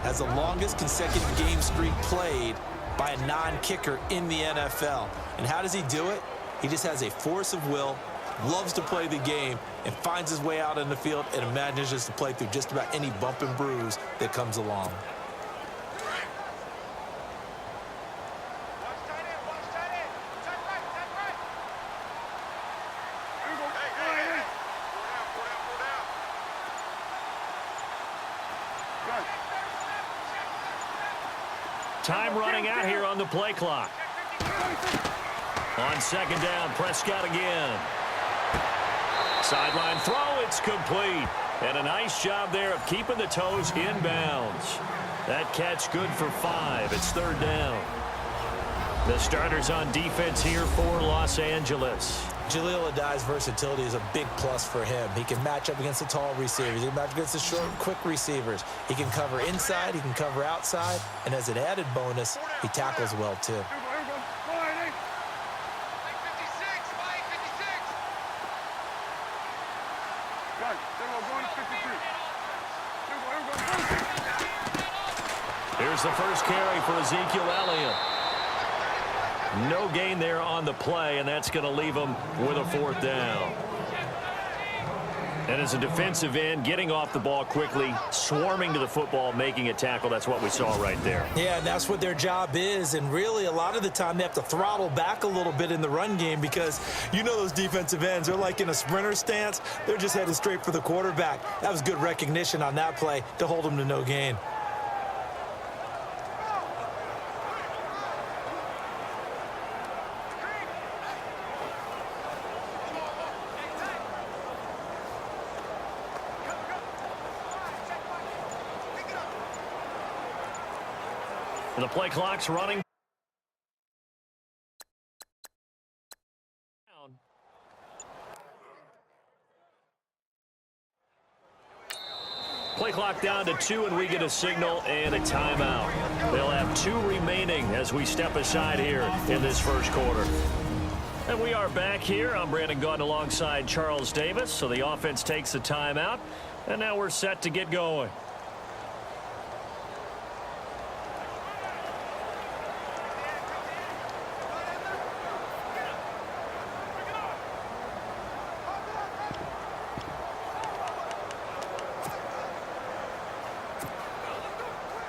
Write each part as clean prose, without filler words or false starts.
has the longest consecutive game streak played by a non-kicker in the NFL. And how does he do it? He just has a force of will, loves to play the game, and finds his way out in the field and manages to play through just about any bump and bruise that comes along. Time running out here on the play clock. On second down, Prescott again. Sideline throw, it's complete. And a nice job there of keeping the toes inbounds. That catch good for 5. It's third down. The starters on defense here for Los Angeles. Jaleel Adai's versatility is a big plus for him. He can match up against the tall receivers. He can match up against the short, quick receivers. He can cover inside. He can cover outside. And as an added bonus, he tackles well, too. Here's the first carry for Ezekiel Elliott. No gain there on the play, and that's going to leave him with a fourth down. And as a defensive end, getting off the ball quickly, swarming to the football, making a tackle, that's what we saw right there. Yeah, and that's what their job is. And really, a lot of the time, they have to throttle back a little bit in the run game because you know those defensive ends, they're like in a sprinter stance. They're just headed straight for the quarterback. That was good recognition on that play to hold them to no gain. The play clock's running. Play clock down to 2, and we get a signal and a timeout. They'll have 2 remaining as we step aside here in this first quarter. And we are back here. I'm Brandon Gaudin alongside Charles Davis. So the offense takes the timeout, and now we're set to get going.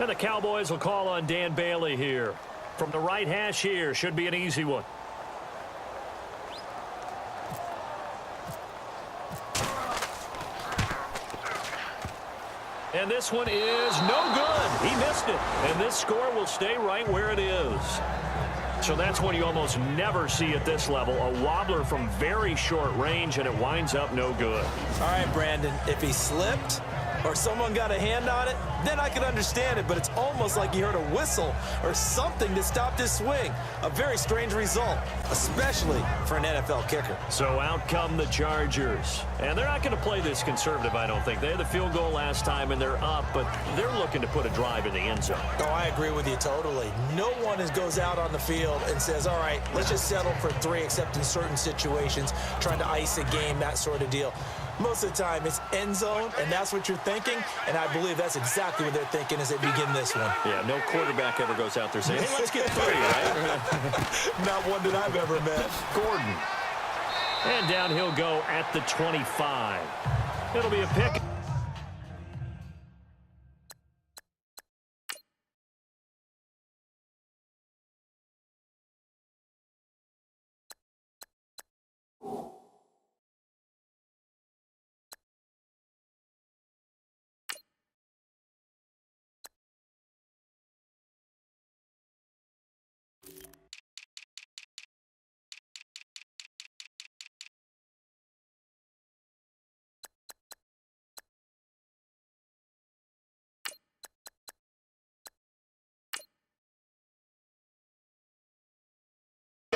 And the Cowboys will call on Dan Bailey here. From the right hash here, should be an easy one. And this one is no good. He missed it. And this score will stay right where it is. So that's one you almost never see at this level. A wobbler from very short range, and it winds up no good. All right, Brandon, if he slipped or someone got a hand on it, then I could understand it, but it's almost like he heard a whistle or something to stop his swing. A very strange result, especially for an NFL kicker. So out come the Chargers. And they're not going to play this conservative, I don't think. They had the field goal last time, and they're up, but they're looking to put a drive in the end zone. Oh, I agree with you totally. No one goes out on the field and says, all right, let's just settle for 3, except in certain situations, trying to ice a game, that sort of deal. Most of the time, it's end zone, and that's what you're thinking, and I believe that's exactly what they're thinking as they begin this one. Yeah, no quarterback ever goes out there saying, hey, let's get 3, right? Not one that I've ever met. Gordon. And down he'll go at the 25. It'll be a pick.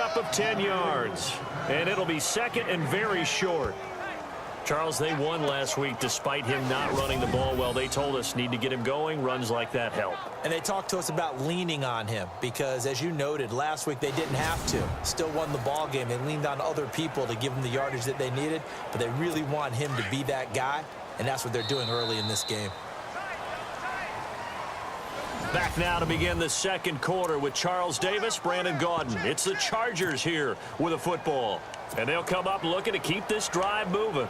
Up of 10 yards, and it'll be second and very short. Charles, they won last week despite him not running the ball well. They told us need to get him going. Runs like that help. And they talked to us about leaning on him because, as you noted, last week they didn't have to. Still won the ball game. They leaned on other people to give them the yardage that they needed, but they really want him to be that guy, and that's what they're doing early in this game. Back now to begin the second quarter with Charles Davis, Brandon Gaudin. It's the Chargers here with a football. And they'll come up looking to keep this drive moving.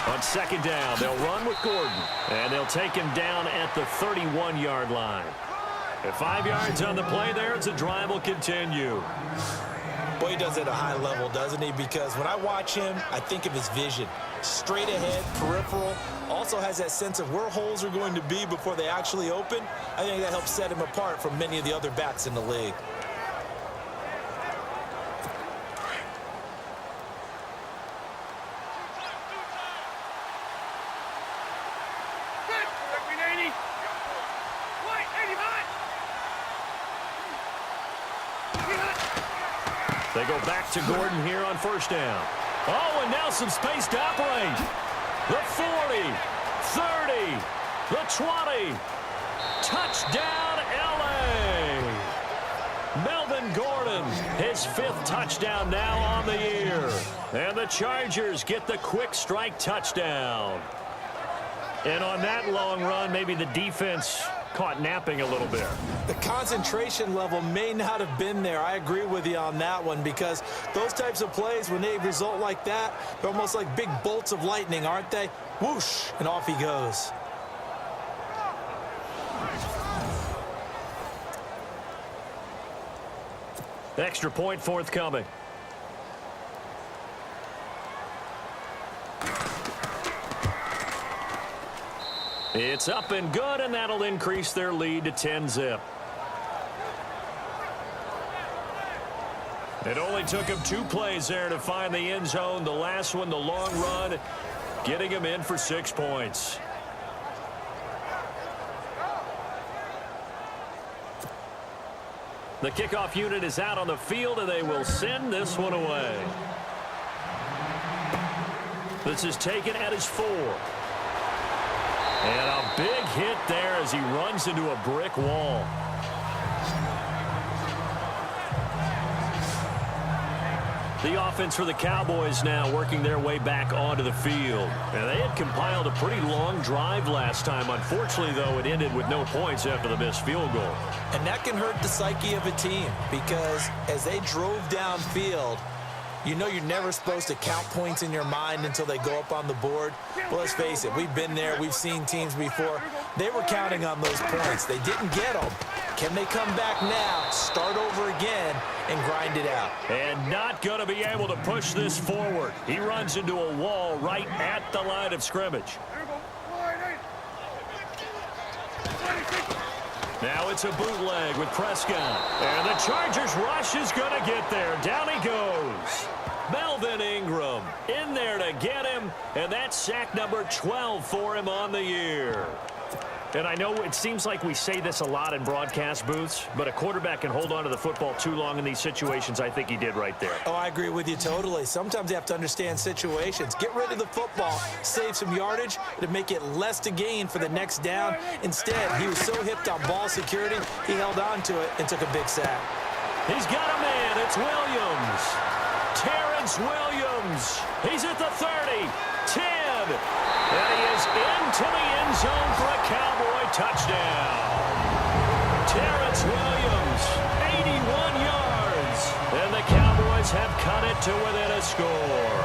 On second down, they'll run with Gordon, and they'll take him down at the 31-yard line. At 5 yards on the play there, as the drive will continue. Boy, he does it at a high level, doesn't he? Because when I watch him, I think of his vision. Straight ahead, peripheral, also has that sense of where holes are going to be before they actually open. I think that helps set him apart from many of the other backs in the league. They go back to Gordon here on first down. Oh, and now some space to operate. The 40, 30, the 20. Touchdown, L.A. Melvin Gordon, his 5th touchdown now on the year. And the Chargers get the quick strike touchdown. And on that long run, maybe the defense caught napping a little bit. The concentration level may not have been there. I agree with you on that one, because those types of plays, when they result like that, they're almost like big bolts of lightning, aren't they? Whoosh, and off he goes. Extra point forthcoming. It's up and good, and that'll increase their lead to 10-zip. It only took him 2 plays there to find the end zone. The last one, the long run, getting him in for 6 points. The kickoff unit is out on the field, and they will send this one away. This is taken at his 4. And a big hit there as he runs into a brick wall. The offense for the Cowboys now working their way back onto the field. And they had compiled a pretty long drive last time. Unfortunately, though, it ended with no points after the missed field goal. And that can hurt the psyche of a team, because as they drove downfield, you know you're never supposed to count points in your mind until they go up on the board. Well, let's face it, we've been there. We've seen teams before. They were counting on those points. They didn't get them. Can they come back now, start over again, and grind it out? And not going to be able to push this forward. He runs into a wall right at the line of scrimmage. Now it's a bootleg with Prescott. And the Chargers rush is going to get there. Down he goes. Melvin Ingram in there to get him. And that's sack number 12 for him on the year. And I know it seems like we say this a lot in broadcast booths, but a quarterback can hold on to the football too long in these situations. I think he did right there. Oh, I agree with you totally. Sometimes you have to understand situations. Get rid of the football, save some yardage to make it less to gain for the next down. Instead, he was so hipped on ball security, he held on to it and took a big sack. He's got a man. It's Williams. Terrence Williams. He's at the 30, 10. And he is into the end zone for a Cowboy touchdown. Terrence Williams, 81 yards. And the Cowboys have cut it to within a score.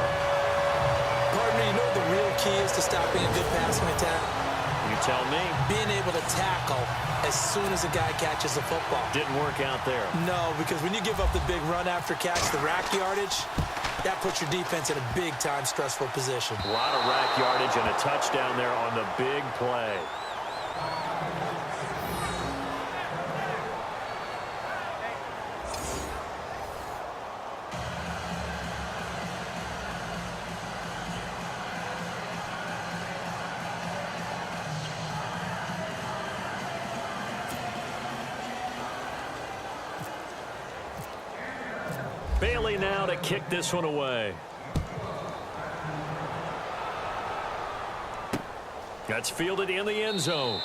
Partner, you know what the real key is to stopping a good passing attack? You tell me. Being able to tackle as soon as a guy catches the football. Didn't work out there. No, because when you give up the big run after catch, the rack yardage, that puts your defense in a big-time stressful position. A lot of rack yardage and a touchdown there on the big play. Bailey now to kick this one away. That's fielded in the end zone.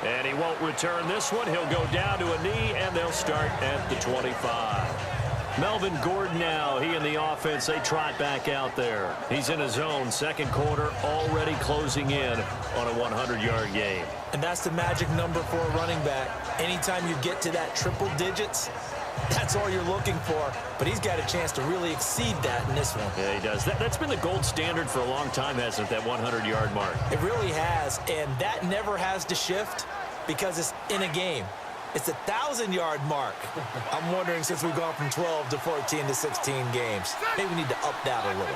And he won't return this one. He'll go down to a knee, and they'll start at the 25. Melvin Gordon now, he and the offense, they trot back out there. He's in his zone, second quarter, already closing in on a 100-yard game. And that's the magic number for a running back. Anytime you get to that triple digits, that's all you're looking for. But he's got a chance to really exceed that in this one. Yeah, he does. That's been the gold standard for a long time, hasn't it, that 100-yard mark? It really has, and that never has to shift because it's in a game. It's a 1,000-yard mark. I'm wondering, since we've gone from 12 to 14 to 16 games, maybe we need to up that a little.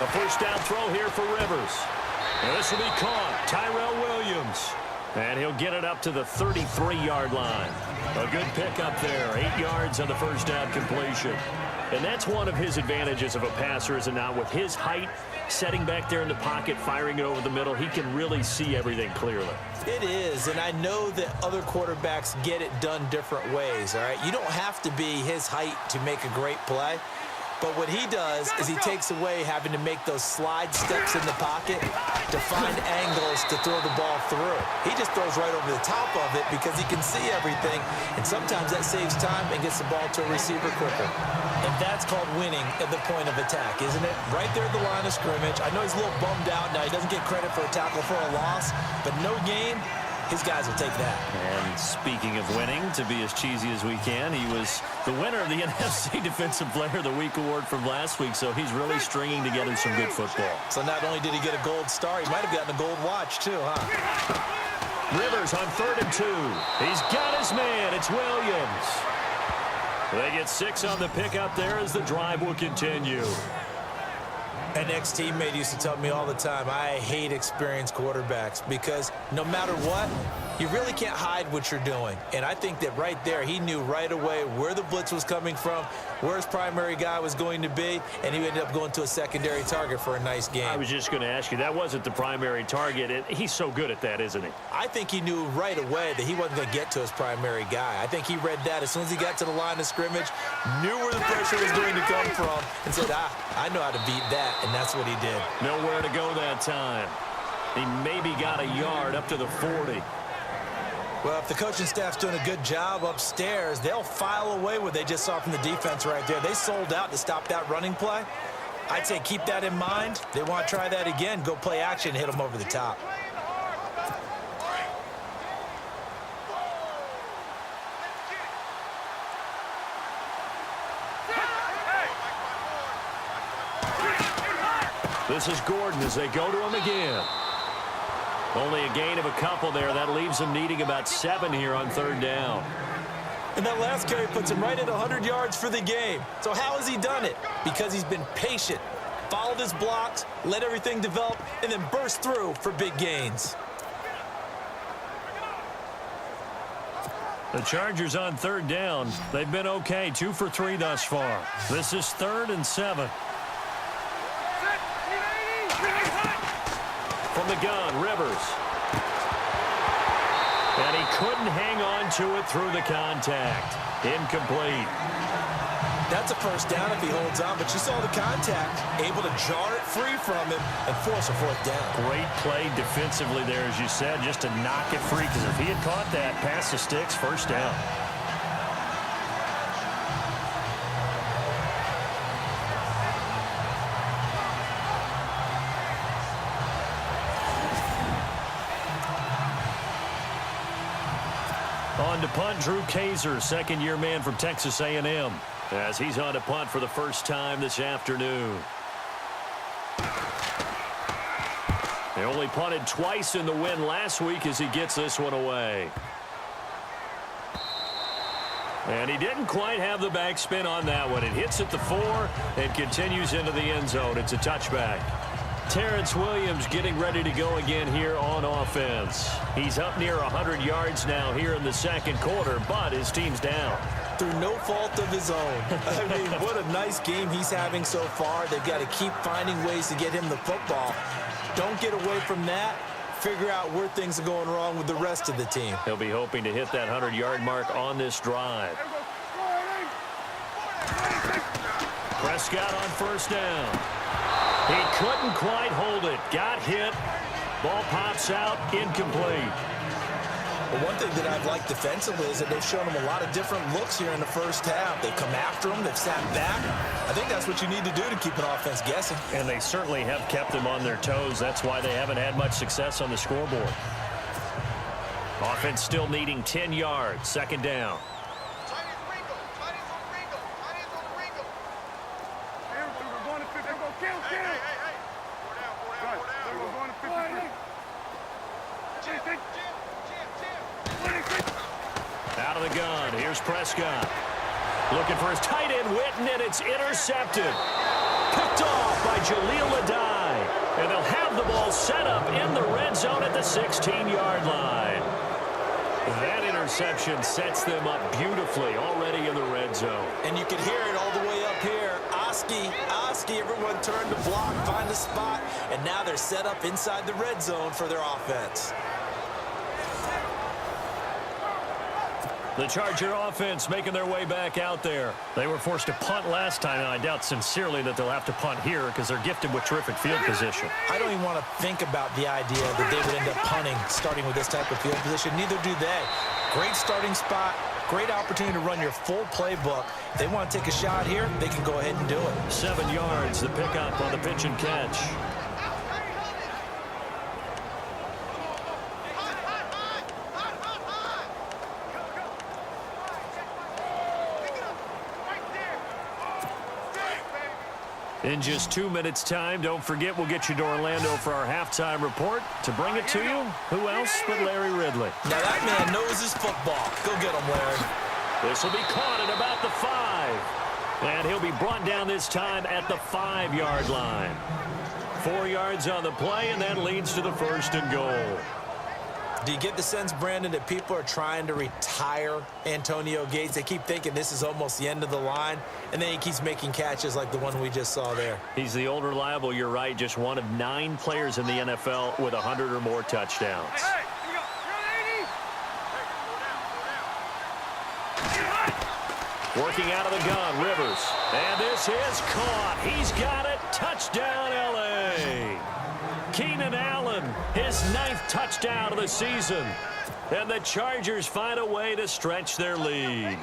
A first down throw here for Rivers. And this will be caught. Tyrell Williams. And he'll get it up to the 33-yard line. A good pickup there. 8 yards on the first down completion. And that's one of his advantages of a passer, is it not? With his height, setting back there in the pocket, firing it over the middle, he can really see everything clearly. It is, and I know that other quarterbacks get it done different ways, all right? You don't have to be his height to make a great play. But what he does is he takes away having to make those slide steps in the pocket to find angles to throw the ball through. He just throws right over the top of it because he can see everything, and sometimes that saves time and gets the ball to a receiver quicker. And that's called winning at the point of attack, isn't it? Right there at the line of scrimmage. I know he's a little bummed out now. He doesn't get credit for a tackle for a loss, but no gain, his guys will take that. And speaking of winning, to be as cheesy as we can, he was the winner of the NFC Defensive Player of the Week award from last week, so he's really stringing together some good football. So not only did he get a gold star, he might have gotten a gold watch too, huh? Rivers on 3rd and 2. He's got his man. It's Williams. They get 6 on the pickup there as the drive will continue. An ex-teammate used to tell me all the time, I hate experienced quarterbacks because no matter what, you really can't hide what you're doing. And I think that right there, he knew right away where the blitz was coming from, where his primary guy was going to be, and he ended up going to a secondary target for a nice game. I was just going to ask you, that wasn't the primary target. He's so good at that, isn't he? I think he knew right away that he wasn't going to get to his primary guy. I think he read that as soon as he got to the line of scrimmage, knew where the pressure was going to come from, and said, I know how to beat that, and that's what he did. Nowhere to go that time. He maybe got a yard up to the 40. Well, if the coaching staff's doing a good job upstairs, they'll file away what they just saw from the defense right there. They sold out to stop that running play. I'd say keep that in mind. They want to try that again, go play action, hit them over the top. This is Gordon as they go to him again. Only a gain of a couple there. That leaves him needing about 7 here on 3rd down. And that last carry puts him right at 100 yards for the game. So how has he done it? Because he's been patient, followed his blocks, let everything develop, and then burst through for big gains. The Chargers on 3rd down. They've been okay, 2 for 3 thus far. This is 3rd and 7. From the gun, Rivers. And he couldn't hang on to it through the contact. Incomplete. That's a first down if he holds on, but you saw the contact, able to jar it free from him and force a 4th down. Great play defensively there, as you said, just to knock it free, because if he had caught that, past the sticks, first down. On to punt, Drew Kaiser, second-year man from Texas A&M, as he's on to punt for the first time this afternoon. They only punted twice in the win last week as he gets this one away. And he didn't quite have the backspin on that one. It hits at the 4 and continues into the end zone. It's a touchback. Terrence Williams getting ready to go again here on offense. He's up near 100 yards now here in the second quarter, but his team's down. Through no fault of his own. I mean, what a nice game he's having so far. They've got to keep finding ways to get him the football. Don't get away from that. Figure out where things are going wrong with the rest of the team. He'll be hoping to hit that 100-yard mark on this drive. Prescott on first down. He couldn't quite hold it. Got hit. Ball pops out. Incomplete. Well, one thing that I've liked defensively is that they've shown him a lot of different looks here in the first half. They've come after him. They've sat back. I think that's what you need to do to keep an offense guessing. And they certainly have kept them on their toes. That's why they haven't had much success on the scoreboard. Offense still needing 10 yards. Second down. Out of the gun. Here's Prescott. Looking for his tight end, Witten, and it's intercepted. Picked off by Jaleel Adai. And they'll have the ball set up in the red zone at the 16-yard line. That interception sets them up beautifully already in the red zone. And you can hear it all the way up here. Oski, everyone turned to block, find a spot, and now they're set up inside the red zone for their offense. The Charger offense making their way back out there. They were forced to punt last time, and I doubt sincerely that they'll have to punt here because they're gifted with terrific field position. I don't even want to think about the idea that they would end up punting starting with this type of field position. Neither do they. Great starting spot, great opportunity to run your full playbook. If they want to take a shot here, they can go ahead and do it. 7 yards, the pickup on the pitch and catch. In just 2 minutes' time, don't forget we'll get you to Orlando for our halftime report. To bring it to you, who else but Larry Ridley? Now that man knows his football. Go get him, Larry. This will be caught at about the 5. And he'll be brought down this time at the 5-yard line. 4 yards on the play, and that leads to the 1st and goal. Do you get the sense, Brandon, that people are trying to retire Antonio Gates? They keep thinking this is almost the end of the line, and then he keeps making catches like the one we just saw there. He's the old reliable, you're right, just one of 9 players in the NFL with 100 or more touchdowns. Working out of the gun, Rivers. And this is caught. He's got it. Touchdown, L.A. Keenan Allen, his 9th touchdown of the season. And the Chargers find a way to stretch their lead.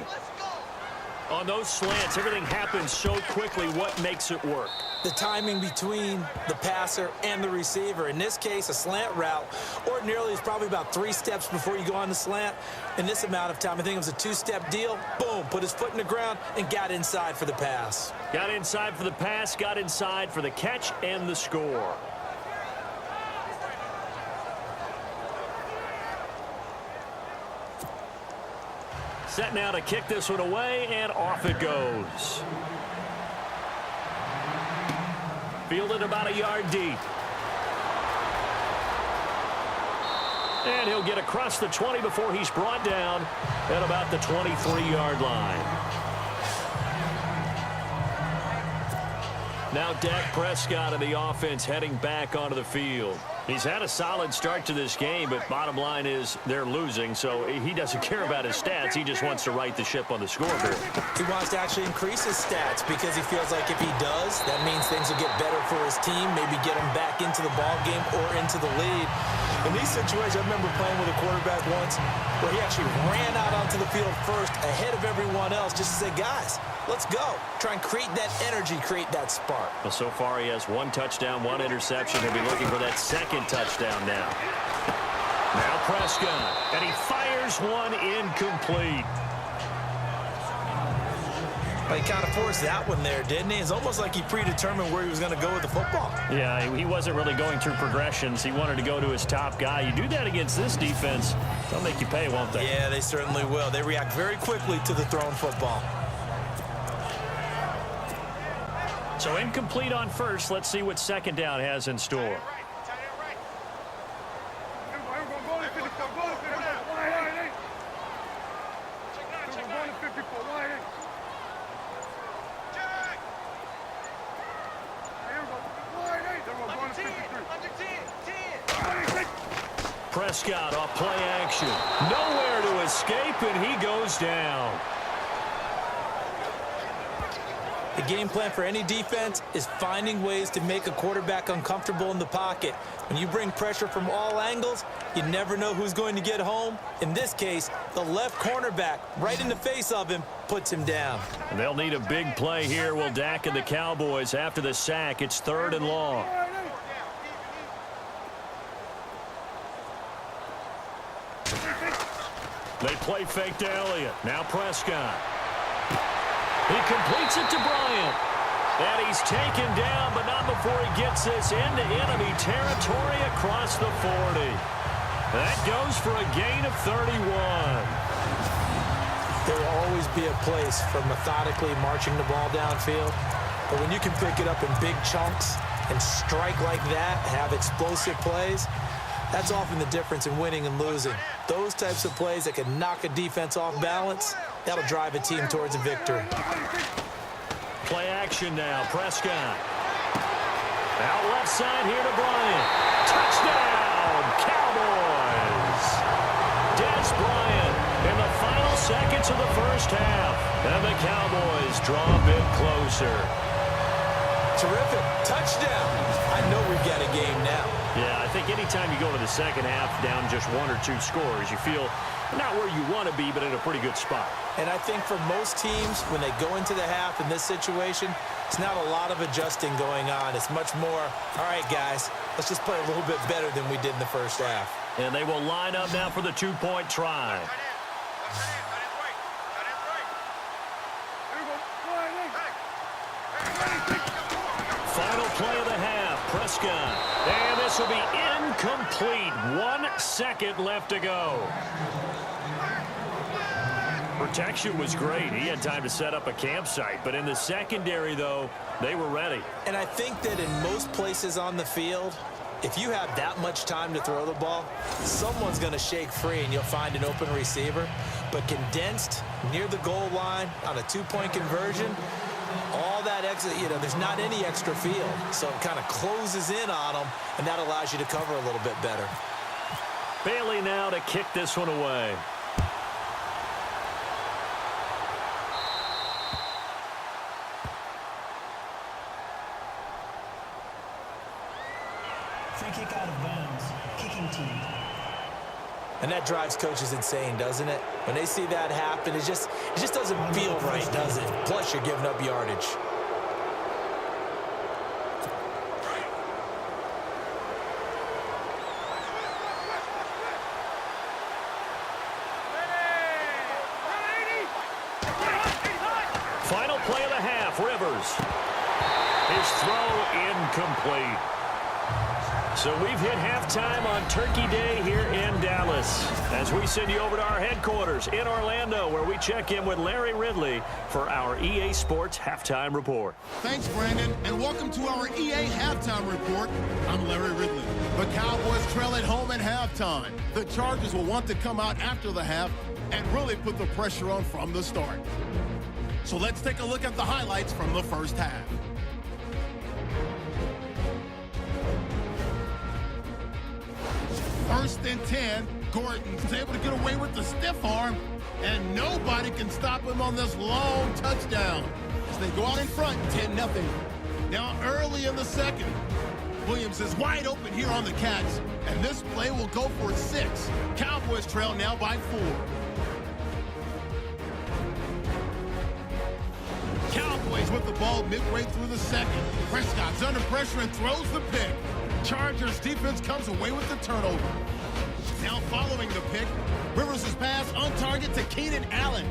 On those slants, everything happens so quickly. What makes it work? The timing between the passer and the receiver. In this case, a slant route ordinarily is probably about 3 steps before you go on the slant. In this amount of time, I think it was a 2-step deal. Boom, put his foot in the ground and got inside for the pass. Got inside for the pass, got inside for the catch and the score. Set now to kick this one away, and off it goes. Fielded about a yard deep. And he'll get across the 20 before he's brought down at about the 23-yard line. Now Dak Prescott of the offense heading back onto the field. He's had a solid start to this game, but bottom line is they're losing, so he doesn't care about his stats. He just wants to right the ship on the scoreboard. He wants to actually increase his stats because he feels like if he does, that means things will get better for his team, maybe get him back into the ball game or into the lead. In these situations, I remember playing with a quarterback once where he actually ran out onto the field first ahead of everyone else just to say, guys, let's go. Try and create that energy, create that spark. Well, so far he has 1 touchdown, 1 interception. He'll be looking for that 2nd touchdown now. Now Prescott, and he fires one incomplete. He kind of forced that one there, didn't he? It's almost like he predetermined where he was going to go with the football. Yeah, he wasn't really going through progressions. He wanted to go to his top guy. You do that against this defense, they'll make you pay, won't they? Yeah, they certainly will. They react very quickly to the thrown football. So incomplete on first. Let's see what 2nd down has in store. Prescott off play action. Nowhere to escape, and he goes down. The game plan for any defense is finding ways to make a quarterback uncomfortable in the pocket. When you bring pressure from all angles, you never know who's going to get home. In this case, the left cornerback, right in the face of him, puts him down. And they'll need a big play here. Will Dak and the Cowboys after the sack. It's 3rd and long. They play fake to Elliott. Now Prescott. He completes it to Bryant. And he's taken down, but not before he gets this into enemy territory across the 40. That goes for a gain of 31. There will always be a place for methodically marching the ball downfield. But when you can pick it up in big chunks and strike like that, have explosive plays, that's often the difference in winning and losing. Those types of plays that can knock a defense off balance, that'll drive a team towards a victory. Play action now. Prescott. Out left side here to Bryant. Touchdown, Cowboys. Dez Bryant in the final seconds of the first half. And the Cowboys draw a bit closer. Terrific. Touchdown. I know we've got a game now. Yeah, I think anytime you go to the second half down just 1 or 2 scores, you feel not where you want to be, but in a pretty good spot. And I think for most teams, when they go into the half in this situation, it's not a lot of adjusting going on. It's much more, all right, guys, let's just play a little bit better than we did in the first half. And they will line up now for the 2-point try. Final play of the half, Prescott. And this will be incomplete. 1 second left to go. Protection was great. He had time to set up a campsite. But in the secondary, though, they were ready. And I think that in most places on the field, if you have that much time to throw the ball, someone's going to shake free and you'll find an open receiver. But condensed near the goal line on a 2-point conversion, all that extra, there's not any extra field. So it kind of closes in on them, and that allows you to cover a little bit better. Bailey now to kick this one away. Free kick out of bounds. Kicking team. And that drives coaches insane, doesn't it? When they see that happen, it just doesn't feel right, does it? Plus, you're giving up yardage. Final play of the half, Rivers. His throw incomplete. So we've hit halftime on Turkey Day here in Dallas as we send you over to our headquarters in Orlando, where we check in with Larry Ridley for our EA Sports Halftime Report. Thanks, Brandon, and welcome to our EA Halftime Report. I'm Larry Ridley. The Cowboys trail at home at halftime. The Chargers will want to come out after the half and really put the pressure on from the start. So let's take a look at the highlights from the first half. First and 10, Gordon's able to get away with the stiff arm, and nobody can stop him on this long touchdown. As they go out in front, 10-0. Now early in the second, Williams is wide open here on the catch, and this play will go for 6. Cowboys trail now by 4. Cowboys with the ball midway through the second. Prescott's under pressure and throws the pick. Chargers defense comes away with the turnover. Now following the pick, Rivers' pass on target to Keenan Allen.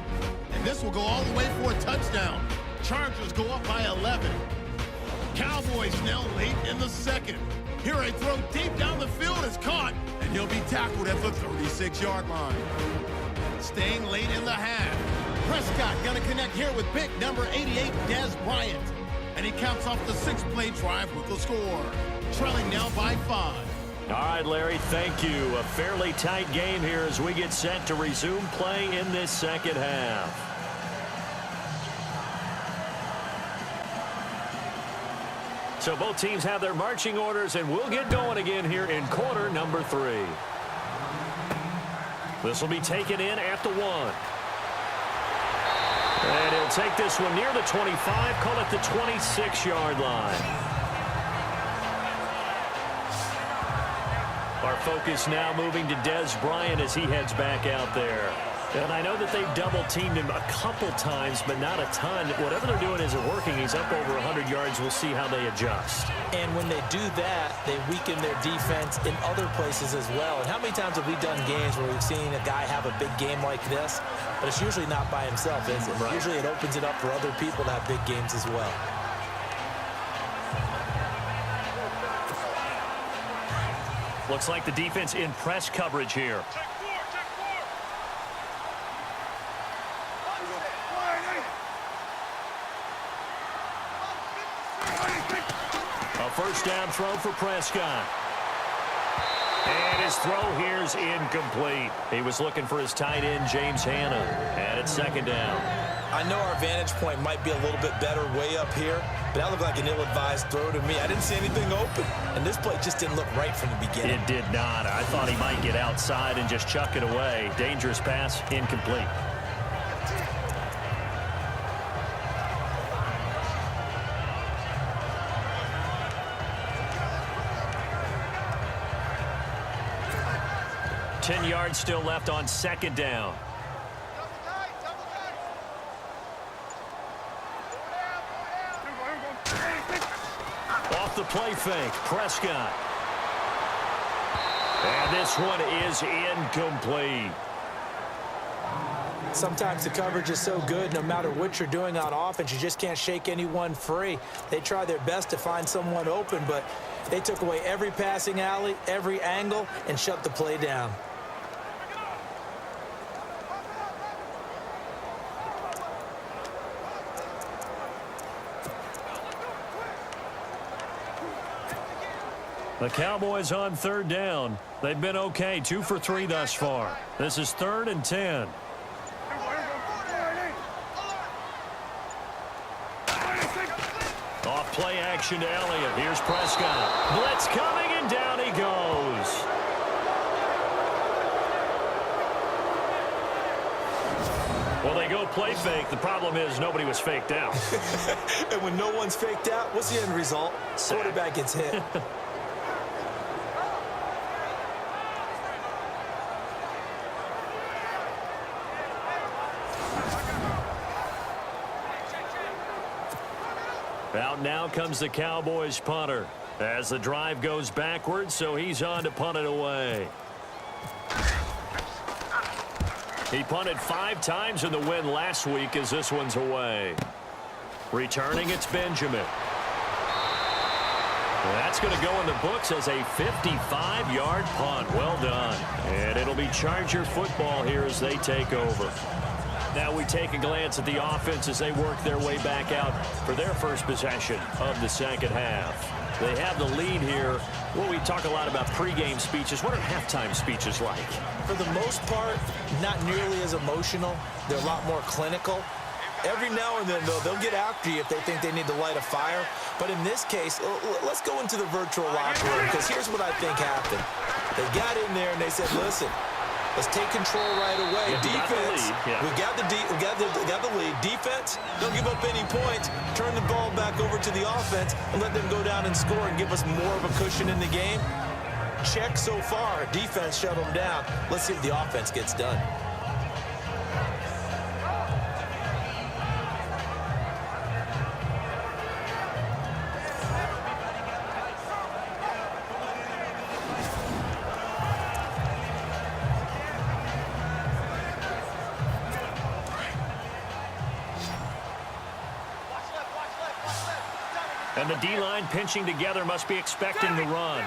And this will go all the way for a touchdown. Chargers go up by 11. Cowboys now late in the second. Here a throw deep down the field is caught, and he'll be tackled at the 36-yard line. Staying late in the half. Prescott going to connect here with pick number 88, Dez Bryant. And he counts off the 6-play drive with the score. Trailing now by 5. All right, Larry, thank you. A fairly tight game here as we get set to resume play in this second half. So both teams have their marching orders, and we'll get going again here in quarter number 3. This will be taken in at the 1. And he'll take this one near the 25, call it the 26-yard line. Our focus now moving to Dez Bryant as he heads back out there. And I know that they've double-teamed him a couple times, but not a ton. Whatever they're doing isn't working. He's up over 100 yards. We'll see how they adjust. And when they do that, they weaken their defense in other places as well. And how many times have we done games where we've seen a guy have a big game like this? But it's usually not by himself, is it? Right. Usually it opens it up for other people to have big games as well. Looks like the defense in press coverage here. A first down throw for Prescott. And his throw here's incomplete. He was looking for his tight end, James Hanna. And it's second down. I know our vantage point might be a little bit better way up here, but that looked like an ill-advised throw to me. I didn't see anything open, and this play just didn't look right from the beginning. It did not. I thought he might get outside and just chuck it away. Dangerous pass, incomplete. Ten yards still left on second down. Off the play fake, Prescott. And this one is incomplete. Sometimes the coverage is so good, no matter what you're doing on offense, you just can't shake anyone free. They try their best to find someone open, but they took away every passing alley, every angle, and shut the play down. The Cowboys on third down. They've been okay, 2 for 3 thus far. This is 3rd and 10. Off play action to Elliott. Here's Prescott. Blitz coming, and down he goes. Well, they go play fake. The problem is nobody was faked out. And when no one's faked out, what's the end result? Quarterback gets hit. Out now comes the Cowboys punter as the drive goes backwards, so he's on to punt it away. He punted 5 times in the win last week as this one's away. Returning, it's Benjamin. That's going to go in the books as a 55-yard punt. Well done. And it'll be Charger football here as they take over. Now we take a glance at the offense as they work their way back out for their first possession of the second half. They have the lead here. Well, we talk a lot about pregame speeches. What are halftime speeches like? For the most part, not nearly as emotional. They're a lot more clinical. Every now and then, though, they'll get after you if they think they need to light a fire. But in this case, let's go into the virtual locker room, because here's what I think happened. They got in there and they said, listen, let's take control right away. Defense, we got the lead. Defense, don't give up any points. Turn the ball back over to the offense and let them go down and score and give us more of a cushion in the game. Check so far. Defense shut them down. Let's see if the offense gets done. And the D-line pinching together must be expecting the run.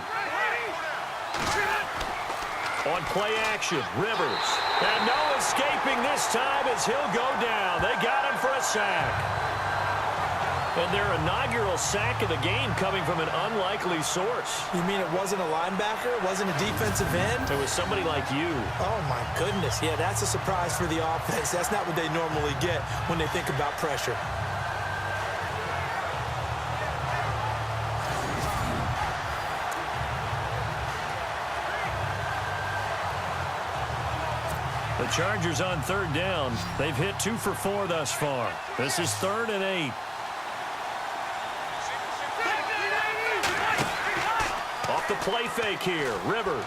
On play action, Rivers. And no escaping this time as he'll go down. They got him for a sack. And their inaugural sack of the game coming from an unlikely source. You mean it wasn't a linebacker? It wasn't a defensive end? It was somebody like you. Oh, my goodness. Yeah, that's a surprise for the offense. That's not what they normally get when they think about pressure. The Chargers on third down. They've hit 2 for 4 thus far. This is 3rd and 8. Off the play fake here. Rivers.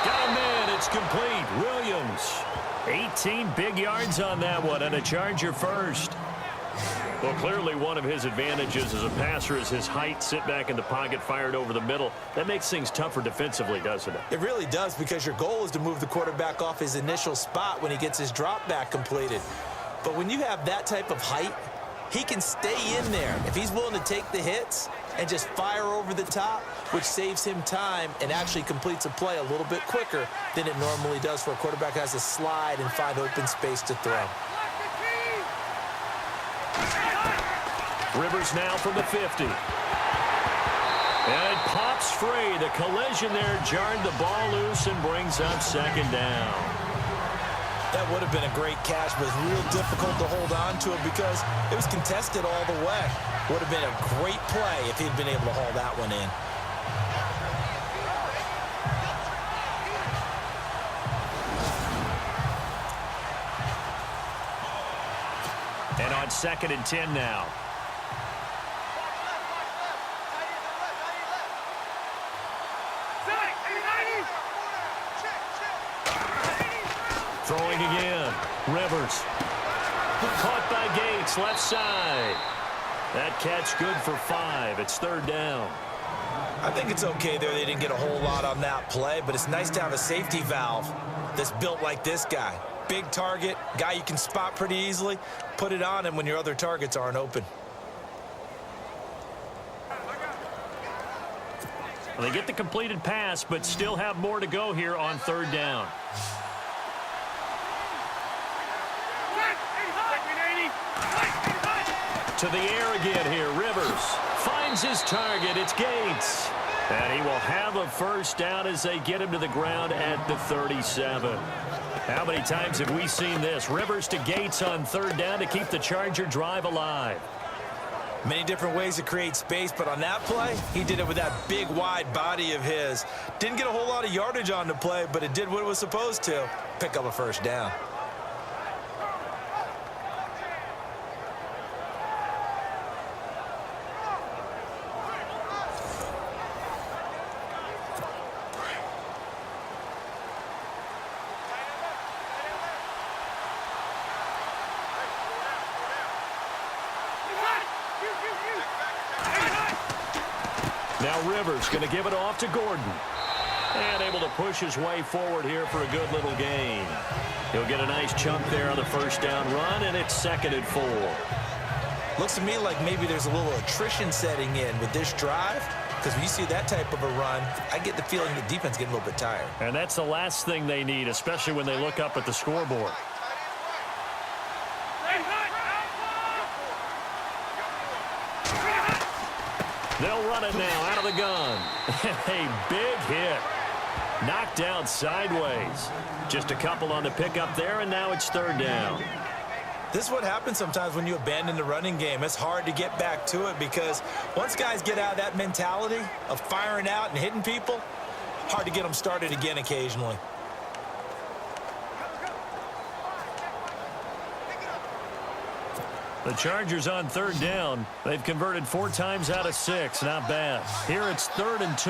Got a man. It's complete. Williams. 18 big yards on that one, and a Charger first. Well, clearly one of his advantages as a passer is his height. Sit back in the pocket, fired over the middle. That makes things tougher defensively, doesn't it? It really does, because your goal is to move the quarterback off his initial spot when he gets his drop back completed. But when you have that type of height, he can stay in there if he's willing to take the hits and just fire over the top, which saves him time and actually completes a play a little bit quicker than it normally does for a quarterback who has to slide and find open space to throw. Rivers now from the 50. And it pops free. The collision there jarred the ball loose and brings up 2nd down. That would have been a great catch, but it's real difficult to hold on to it because it was contested all the way. Would have been a great play if he'd been able to haul that one in. And on 2nd and 10 now. Throwing again. Rivers. Caught by Gates, left side. That catch good for 5. It's 3rd down. I think it's okay there. They didn't get a whole lot on that play, but it's nice to have a safety valve that's built like this guy. Big target, guy you can spot pretty easily. Put it on him when your other targets aren't open. Well, they get the completed pass, but still have more to go here on 3rd down. To the air again here. Rivers finds his target. It's Gates. And he will have a 1st down as they get him to the ground at the 37. How many times have we seen this? Rivers to Gates on 3rd down to keep the Charger drive alive. Many different ways to create space, but on that play, he did it with that big, wide body of his. Didn't get a whole lot of yardage on the play, but it did what it was supposed to. Pick up a 1st down. Now Rivers going to give it off to Gordon. And able to push his way forward here for a good little gain. He'll get a nice chunk there on the 1st down run, and it's 2nd and 4. Looks to me like maybe there's a little attrition setting in with this drive, because when you see that type of a run, I get the feeling the defense getting a little bit tired. And that's the last thing they need, especially when they look up at the scoreboard. They'll run it now out of the gun. A big hit. Knocked down sideways. Just a couple on the pickup there, and now it's 3rd down. This is what happens sometimes when you abandon the running game. It's hard to get back to it because once guys get out of that mentality of firing out and hitting people, hard to get them started again occasionally. The Chargers on 3rd down. They've converted 4 times out of 6. Not bad. Here it's 3rd and 2.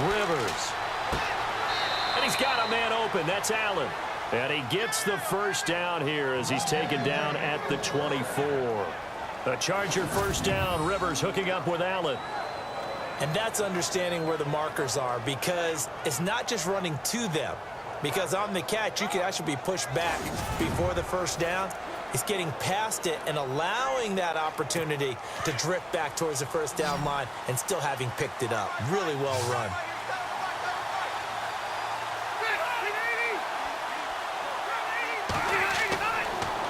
Rivers. And he's got a man open. That's Allen. And he gets the 1st down here as he's taken down at the 24. A Charger 1st down. Rivers hooking up with Allen. And that's understanding where the markers are, because it's not just running to them. Because on the catch, you could actually be pushed back before the 1st down. It's getting past it and allowing that opportunity to drift back towards the 1st down line and still having picked it up. Really well run.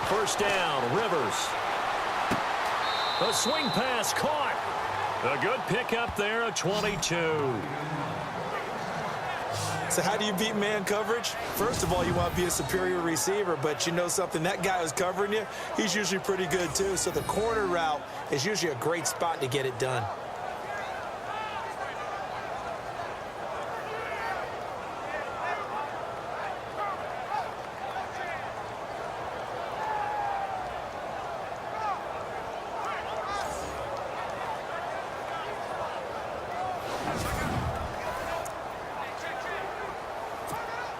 First down, Rivers. A swing pass caught. A good pickup there, a 22. So how do you beat man coverage? First of all, you want to be a superior receiver, but you know something, that guy who's covering you, he's usually pretty good too. So the corner route is usually a great spot to get it done.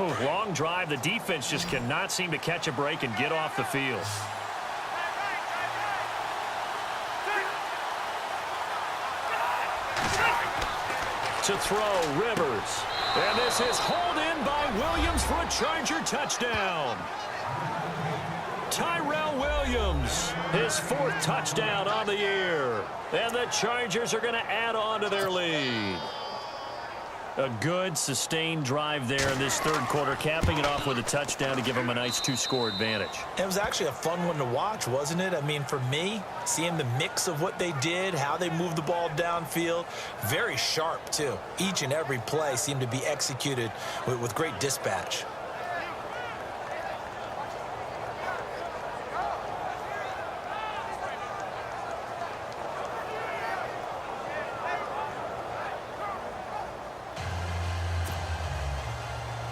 Oh, long drive. The defense just cannot seem to catch a break and get off the field. To throw, Rivers. And this is hauled in by Williams for a Charger touchdown. Tyrell Williams, his 4th touchdown on the year. And the Chargers are going to add on to their lead. A good, sustained drive there in this 3rd quarter, capping it off with a touchdown to give them a nice 2-score advantage. It was actually a fun one to watch, wasn't it? I mean, for me, seeing the mix of what they did, how they moved the ball downfield, very sharp, too. Each and every play seemed to be executed with great dispatch.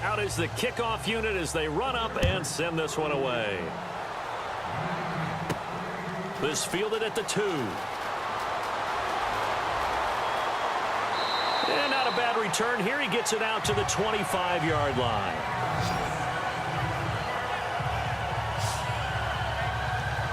Out is the kickoff unit as they run up and send this one away. This fielded at the 2. And not a bad return here. He gets it out to the 25-yard line.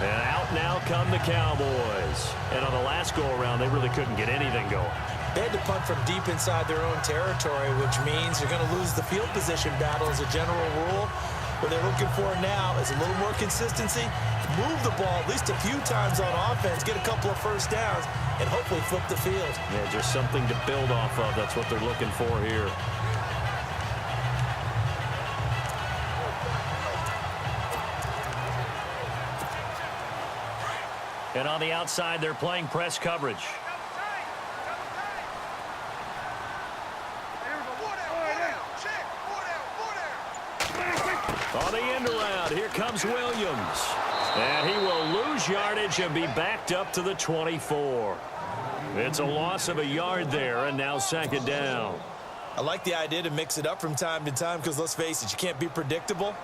And out now come the Cowboys. And on the last go-around, they really couldn't get anything going. They had to punt from deep inside their own territory, which means you're going to lose the field position battle as a general rule. What they're looking for now is a little more consistency, move the ball at least a few times on offense, get a couple of first downs, and hopefully flip the field. Yeah, just something to build off of. That's what they're looking for here. And on the outside, they're playing press coverage. On the end around, here comes Williams. And he will lose yardage and be backed up to the 24. It's a loss of a yard there, and now 2nd down. I like the idea to mix it up from time to time because, let's face it, you can't be predictable.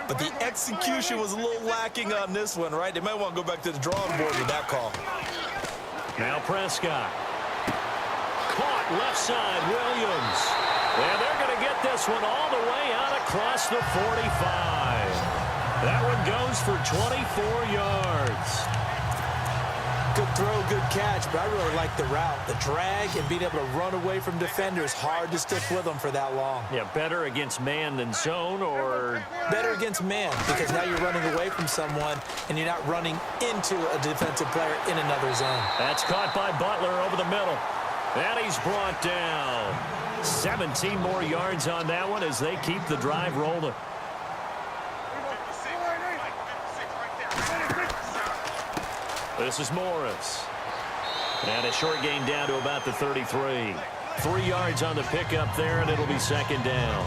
But the execution was a little lacking on this one, right? They might want to go back to the drawing board with that call. Now Prescott. Caught left side, Williams. And they're going to get this one all the way out across the 45. That one goes for 24 yards. Good throw, good catch, but I really like the route. The drag and being able to run away from defenders, hard to stick with them for that long. Yeah, better against man than zone, or? Better against man, because now you're running away from someone and you're not running into a defensive player in another zone. That's caught by Butler over the middle. And he's brought down. 17 more yards on that one as they keep the drive rolling. This is Morris. And a short gain down to about the 33. 3 yards on the pickup there, and it'll be 2nd down.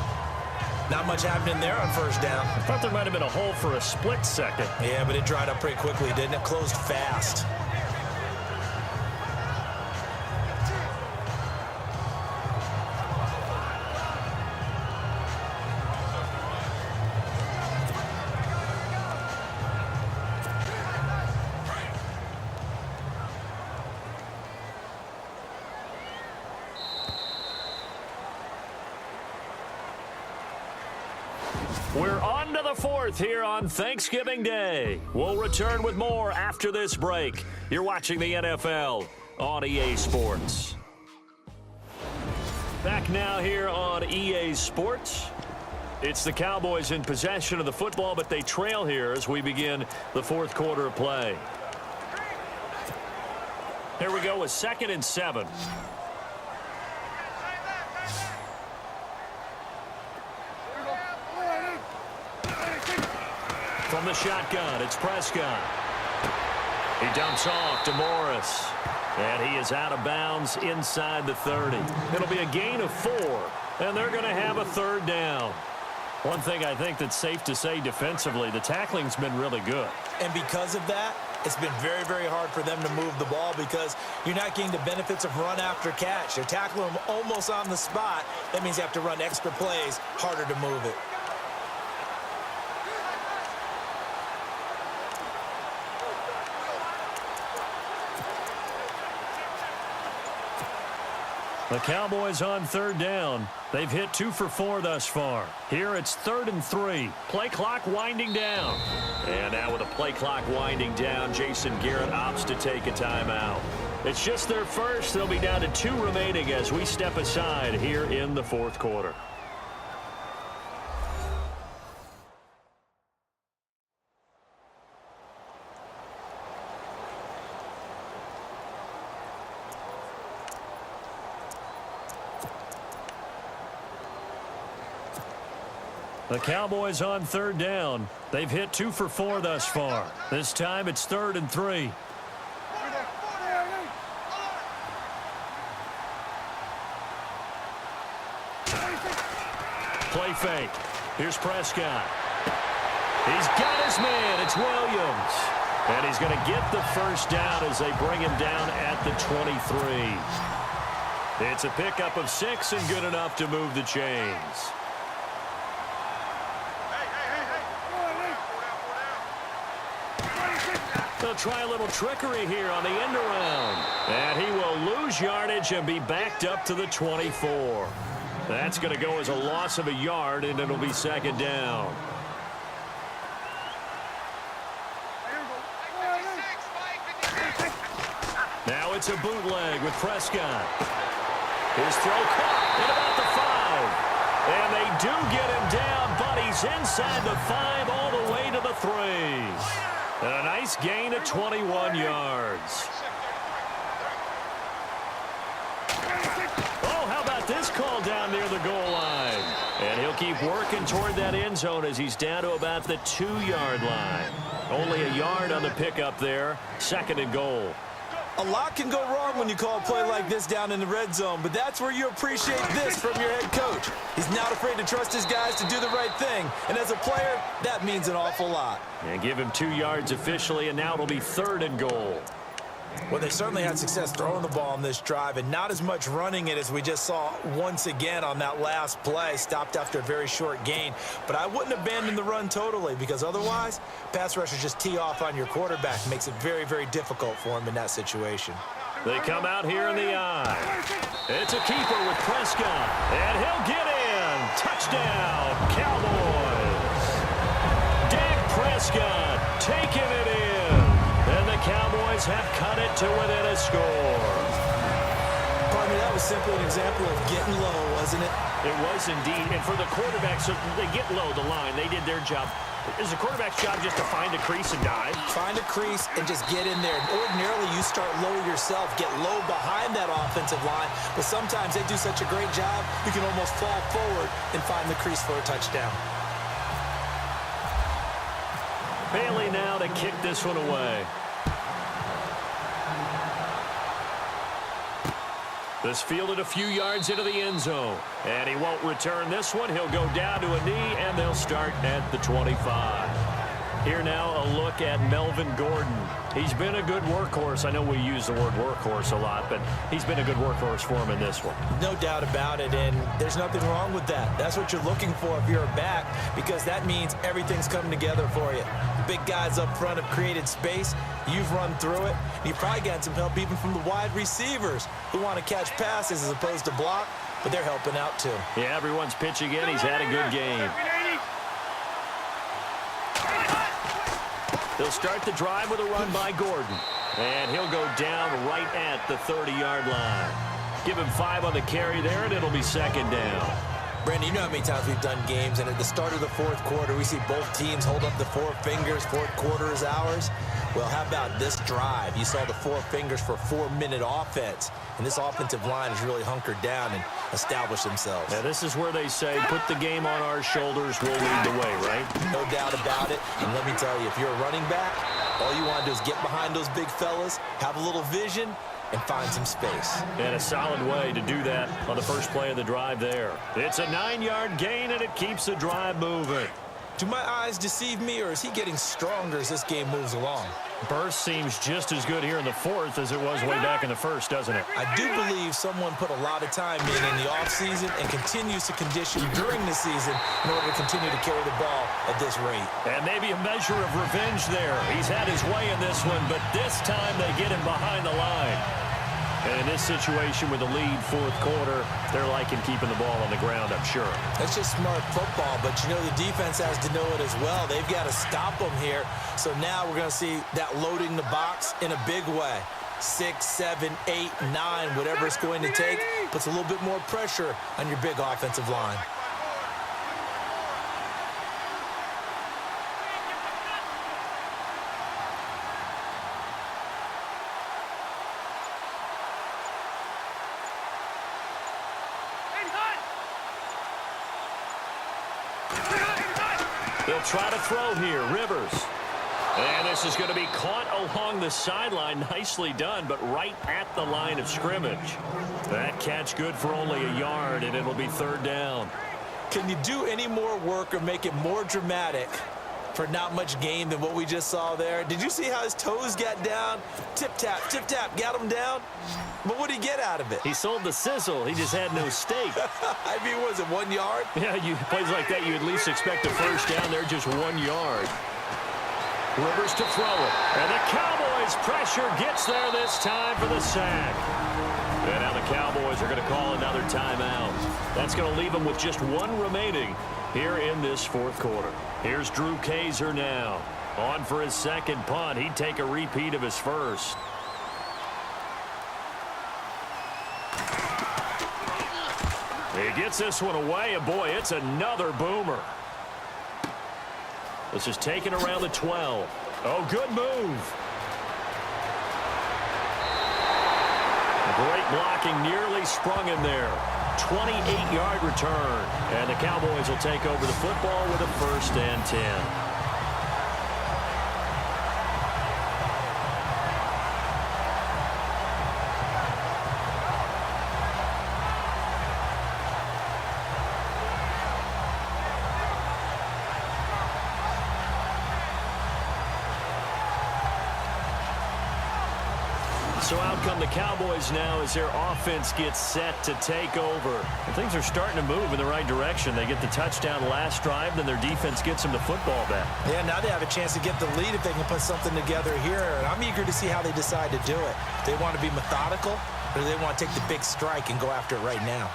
Not much happening there on 1st down. I thought there might have been a hole for a split second. Yeah, but it dried up pretty quickly, didn't it? Closed fast. We're on to the 4th here on Thanksgiving Day. We'll return with more after this break. You're watching the NFL on EA Sports. Back now here on EA Sports. It's the Cowboys in possession of the football, but they trail here as we begin the 4th quarter of play. Here we go with 2nd and 7. From the shotgun, it's Prescott. He dumps off to Morris. And he is out of bounds inside the 30. It'll be a gain of 4, and they're going to have a 3rd down. One thing I think that's safe to say defensively, the tackling's been really good. And because of that, it's been very, very hard for them to move the ball because you're not getting the benefits of run after catch. You're tackling them almost on the spot. That means you have to run extra plays, harder to move it. The Cowboys on third down. They've hit 2 for 4 thus far. Here it's 3rd and 3. Play clock winding down. And now with the play clock winding down, Jason Garrett opts to take a timeout. It's just their first. They'll be down to 2 remaining as we step aside here in the 4th quarter. The Cowboys on third down. They've hit 2 for 4 thus far. This time it's 3rd and 3. Play fake. Here's Prescott. He's got his man. It's Williams. And he's going to get the first down as they bring him down at the 23. It's a pickup of 6 and good enough to move the chains. They'll try a little trickery here on the end around. And he will lose yardage and be backed up to the 24. That's going to go as a loss of a yard, and it'll be 2nd down. Now it's a bootleg with Prescott. His throw caught at about the 5. And they do get him down, but he's inside the 5 all the way to the 3. And a nice gain of 21 yards. Oh, how about this call down near the goal line? And he'll keep working toward that end zone as he's down to about the 2-yard line. Only a yard on the pickup there. 2nd and goal. A lot can go wrong when you call a play like this down in the red zone, but that's where you appreciate this from your head coach. He's not afraid to trust his guys to do the right thing, and as a player, that means an awful lot. And give him 2 yards officially, and now it'll be 3rd and goal. Well, they certainly had success throwing the ball on this drive and not as much running it as we just saw once again on that last play. Stopped after a very short gain. But I wouldn't abandon the run totally because otherwise, pass rushers just tee off on your quarterback. Makes it very, very difficult for him in that situation. They come out here in the eye. It's a keeper with Prescott. And he'll get in. Touchdown, Cowboys. Dak Prescott taking it in. And the Cowboys have cut it to within a score. Pardon me, that was simply an example of getting low, wasn't it? It was indeed. And for the quarterbacks, so they get low the line. They did their job. Is the quarterback's job just to find a crease and dive? Find a crease and just get in there. Ordinarily, you start low yourself, get low behind that offensive line. But sometimes they do such a great job, you can almost fall forward and find the crease for a touchdown. Bailey now to kick this one away. This fielded a few yards into the end zone. And he won't return this one. He'll go down to a knee, and they'll start at the 25. Here now a look at Melvin Gordon. He's been a good workhorse. I know we use the word workhorse a lot, but he's been a good workhorse for him in this one. No doubt about it, and there's nothing wrong with that. That's what you're looking for if you're a back, because that means everything's coming together for you. The big guys up front have created space. You've run through it. You've probably got some help even from the wide receivers who want to catch passes as opposed to block, but they're helping out too. Yeah, everyone's pitching in. He's had a good game. They'll start the drive with a run by Gordon. And he'll go down right at the 30-yard line. Give him 5 on the carry there, and it'll be 2nd down. Brandon, you know how many times we've done games, and at the start of the 4th quarter, we see both teams hold up the 4 fingers, 4th quarter is ours. Well, how about this drive? You saw the 4 fingers for a 4-minute offense, and this offensive line has really hunkered down and established themselves. Now, this is where they say, put the game on our shoulders, we'll lead the way, right? No doubt about it, and let me tell you, if you're a running back, all you want to do is get behind those big fellas, have a little vision, and find some space. And a solid way to do that on the first play of the drive there. It's a 9-yard gain, and it keeps the drive moving. Do my eyes deceive me, or is he getting stronger as this game moves along? Burst seems just as good here in the 4th as it was way back in the 1st, doesn't it? I do believe someone put a lot of time in the offseason and continues to condition during the season in order to continue to carry the ball at this rate. And maybe a measure of revenge there. He's had his way in this one, but this time they get him behind the line. And in this situation with the lead fourth quarter, they're liking keeping the ball on the ground, I'm sure. That's just smart football, but you know the defense has to know it as well. They've got to stop them here. So now we're going to see that loading the box in a big way. 6, 7, 8, 9, whatever it's going to take, puts a little bit more pressure on your big offensive line. They'll try to throw here. Rivers. And this is going to be caught along the sideline. Nicely done, but right at the line of scrimmage. That catch good for only a yard, and it'll be third down. Can you do any more work or make it more dramatic for not much gain than what we just saw there? Did you see how his toes got down? Tip-tap, got him down. But what did he get out of it? He sold the sizzle. He just had no steak. I mean, was it 1 yard? Yeah, plays like that, you at least expect a first down. They're just 1 yard. Rivers to throw it. And the Cowboys' pressure gets there this time for the sack. And now the Cowboys are going to call another timeout. That's going to leave them with just one remaining here in this fourth quarter. Here's Drew Kaiser now. On for his second punt. He'd take a repeat of his first. He gets this one away, and boy, it's another boomer. This is taken around the 12. Oh, good move. Great blocking, nearly sprung him there. 28-yard return. And the Cowboys will take over the football with a 1st and 10. So out come the Cowboys now as their offense gets set to take over. And things are starting to move in the right direction. They get the touchdown last drive, then their defense gets them the football back. Yeah, now they have a chance to get the lead if they can put something together here. And I'm eager to see how they decide to do it. Do they want to be methodical, or do they want to take the big strike and go after it right now?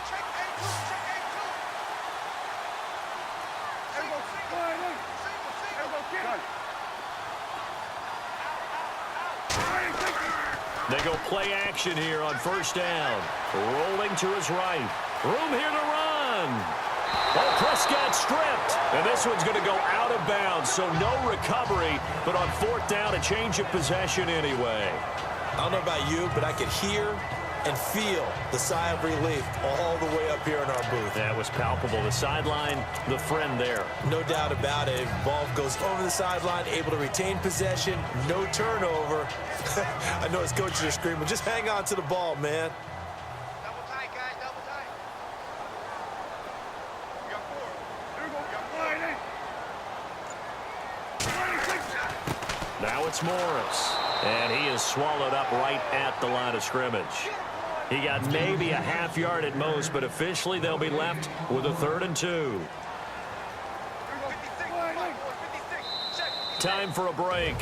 They go play action here on first down. Rolling to his right. Room here to run. Oh, Prescott stripped. And this one's going to go out of bounds, so no recovery. But on fourth down, a change of possession anyway. I don't know about you, but I could hear and feel the sigh of relief all the way up here in our booth. That was palpable. The sideline, the friend there. No doubt about it. Ball goes over the sideline, able to retain possession, no turnover. I know his coaches are screaming, just hang on to the ball, man. Double tight, guys, double tight. We got 4. There we go. Now it's Morris. And he is swallowed up right at the line of scrimmage. He got maybe a half yard at most, but officially they'll be left with a 3rd and 2. Time for a break.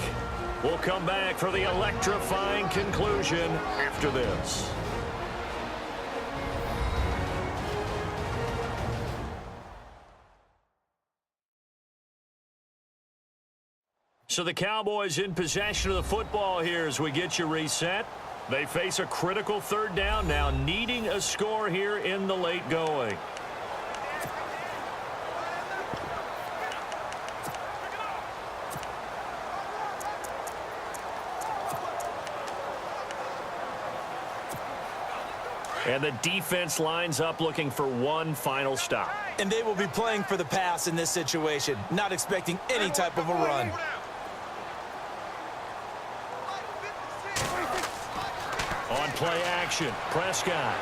We'll come back for the electrifying conclusion after this. So the Cowboys in possession of the football here as we get you reset. They face a critical 3rd down now, needing a score here in the late going. And the defense lines up looking for one final stop. And they will be playing for the pass in this situation, not expecting any type of a run. On play action, Prescott.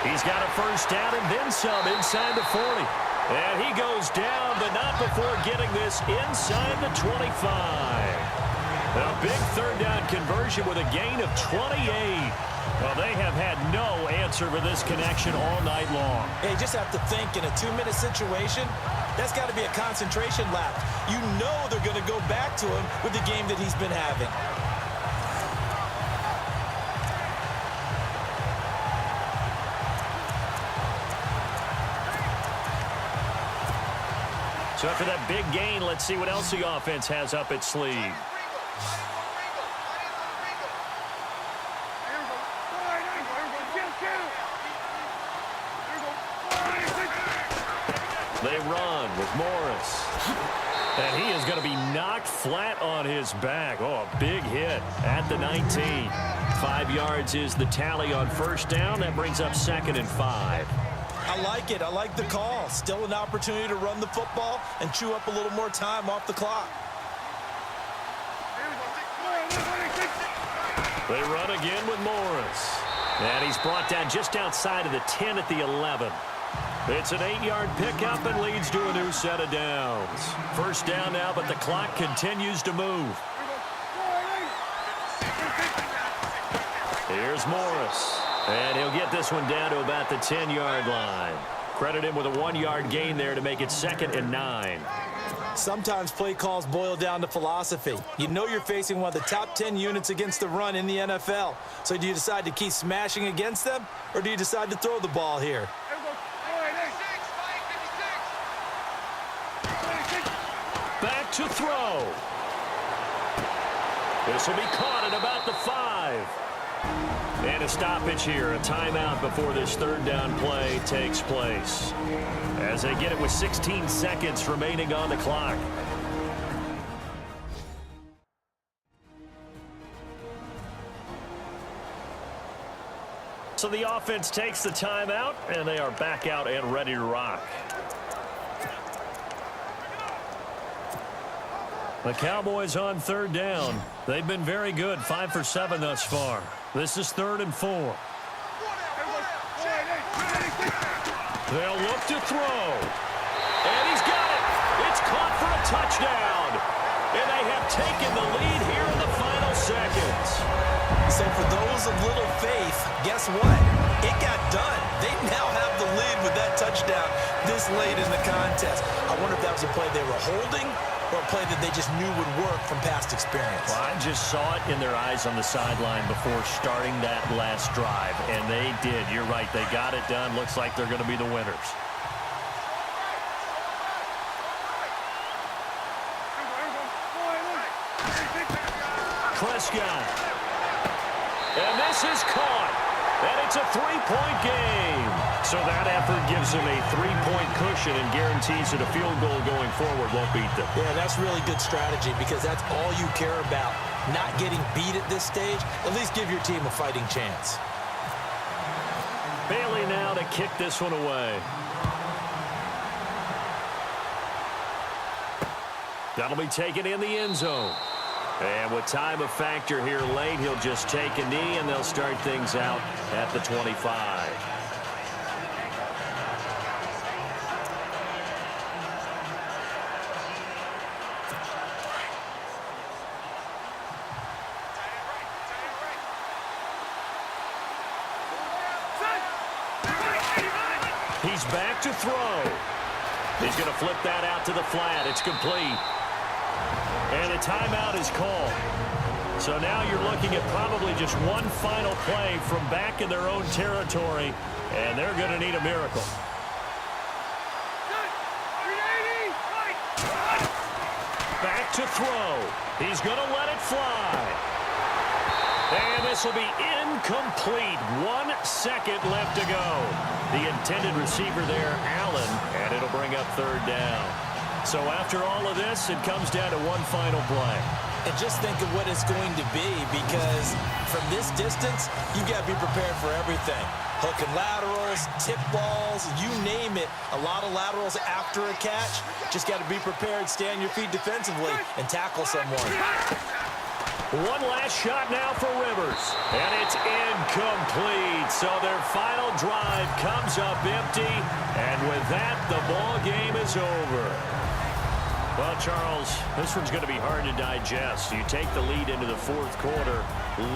He's got a first down and then some inside the 40. And he goes down, but not before getting this inside the 25. A big 3rd down conversion with a gain of 28. Well, they have had no answer for this connection all night long. Yeah, you just have to think in a 2-minute situation, that's got to be a concentration lapse. You know they're going to go back to him with the game that he's been having. So after that big gain, let's see what else the offense has up its sleeve. They run with Morris. And he is going to be knocked flat on his back. Oh, a big hit at the 19. 5 yards is the tally on first down. That brings up 2nd and 5. I like it. I like the call. Still an opportunity to run the football and chew up a little more time off the clock. They run again with Morris. And he's brought down just outside of the 10 at the 11. It's an 8-yard pickup and leads to a new set of downs. First down now, but the clock continues to move. Here's Morris. And he'll get this one down to about the 10-yard line. Credit him with a 1-yard gain there to make it 2nd and 9. Sometimes play calls boil down to philosophy. You know you're facing one of the top 10 units against the run in the NFL. So do you decide to keep smashing against them, or do you decide to throw the ball here? Back to throw. This will be caught at about the 5. And a stoppage here, a timeout before this third down play takes place. As they get it with 16 seconds remaining on the clock. So the offense takes the timeout, and they are back out and ready to rock. The Cowboys on third down. They've been very good, 5 for 7 thus far. This is 3rd and 4. They'll look to throw. And he's got it. It's caught for a touchdown. And they have taken the lead here in the final seconds. So for those of little faith, guess what? It got done. They now have the lead with that touchdown this late in the contest. I wonder if that was a play they were holding or a play that they just knew would work from past experience. Well, I just saw it in their eyes on the sideline before starting that last drive, and they did. You're right. They got it done. Looks like they're going to be the winners. Prescott. And this is caught. And it's a 3-point game. So that effort gives them a 3-point cushion and guarantees that a field goal going forward won't beat them. Yeah, that's really good strategy because that's all you care about. Not getting beat at this stage. At least give your team a fighting chance. Bailey now to kick this one away. That'll be taken in the end zone. And with time of factor here late, he'll just take a knee, and they'll start things out at the 25. He's back to throw. He's going to flip that out to the flat. It's complete. And a timeout is called. So now you're looking at probably just one final play from back in their own territory, and they're going to need a miracle. Back to throw. He's going to let it fly. And this will be incomplete. 1 second left to go. The intended receiver there, Allen, and it'll bring up third down. So after all of this, it comes down to one final play. And just think of what it's going to be, because from this distance, you've got to be prepared for everything. Hook and laterals, tip balls, you name it. A lot of laterals after a catch. Just got to be prepared, stay on your feet defensively, and tackle someone. One last shot now for Rivers, and it's incomplete. So their final drive comes up empty, and with that, the ball game is over. Well, Charles, this one's going to be hard to digest. You take the lead into the fourth quarter,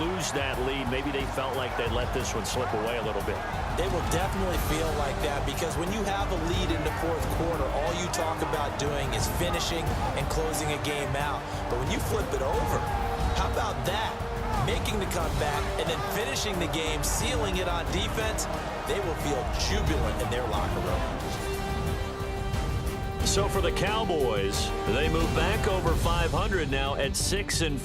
lose that lead. Maybe they felt like they let this one slip away a little bit. They will definitely feel like that, because when you have a lead in the fourth quarter, all you talk about doing is finishing and closing a game out. But when you flip it over, how about that? Making the comeback and then finishing the game, sealing it on defense, they will feel jubilant in their locker room. So for the Cowboys, they move back over 500 now at 6-5.